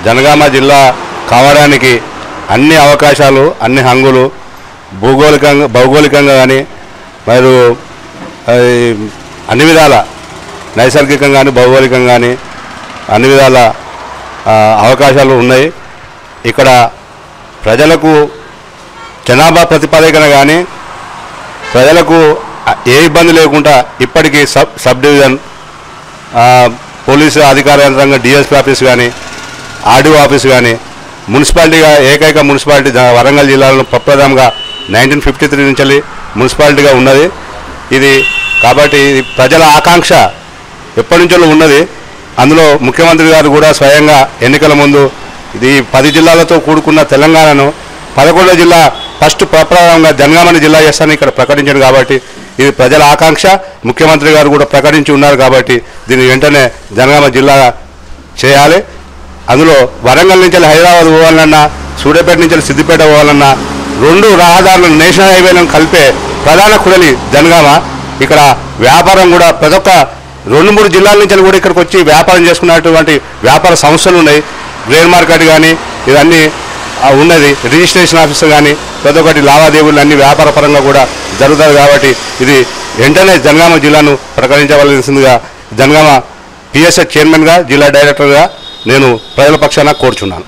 జనగామ జిల్లా కావడానికి అన్ని అవకాశాలు, అన్ని హంగులు భౌగోళికంగా కానీ మరియు అన్ని విధాల నైసర్గికంగా కానీ భౌగోళికంగా కానీ అన్ని విధాల అవకాశాలు ఉన్నాయి. ఇక్కడ ప్రజలకు జనాభా ప్రతిపాదన కానీ ప్రజలకు ఏ ఇబ్బంది లేకుండా ఇప్పటికీ సబ్ డివిజన్ పోలీసు అధికార యంత్రాంగం డిఎస్పీ ఆఫీస్ కానీ ఆర్డీఓ ఆఫీస్ కానీ మున్సిపాలిటీగా ఏకైక మున్సిపాలిటీ వరంగల్ జిల్లాలో ప్రప్రథమంగా 1953 నుంచి మున్సిపాలిటీగా ఉన్నది. ఇది కాబట్టి ప్రజల ఆకాంక్ష ఎప్పటి నుంచో ఉన్నది. అందులో ముఖ్యమంత్రి గారు కూడా స్వయంగా ఎన్నికల ముందు ఇది 10 జిల్లాలతో కూడుకున్న తెలంగాణను 11వ జిల్లా ఫస్ట్ ప్రప్రథమంగా జనగామని జిల్లా చేస్తానని ఇక్కడ ప్రకటించారు. కాబట్టి ఇది ప్రజల ఆకాంక్ష. ముఖ్యమంత్రి గారు కూడా ప్రకటించి ఉన్నారు. కాబట్టి దీన్ని వెంటనే జనగామ జిల్లా చేయాలి. అందులో వరంగల్ నుంచి హైదరాబాద్ పోవాలన్నా, సూర్యాపేట నుంచి సిద్దిపేట పోవాలన్నా 2 రహదారులను నేషనల్ హైవేలను కలిపే ప్రధాన కుడలి జనగామ. ఇక్కడ వ్యాపారం కూడా ప్రతి ఒక్క 2-3 జిల్లాల నుంచి కూడా ఇక్కడికి వచ్చి వ్యాపారం చేసుకున్నటువంటి వ్యాపార సంస్థలు ఉన్నాయి. గ్రెయిన్ మార్కెట్ కానీ ఇవన్నీ ఉన్నది. రిజిస్ట్రేషన్ ఆఫీసు కానీ ప్రతి ఒక్కటి లావాదేవీలు అన్ని వ్యాపార పరంగా కూడా జరుగుతుంది. కాబట్టి ఇది వెంటనే జనగామ జిల్లాను ప్రకటించవలసిందిగా జనగామ పిఎస్ఎస్ చైర్మన్గా జిల్లా డైరెక్టర్గా నేను ప్రజల పక్షాన కోరుచున్నాను.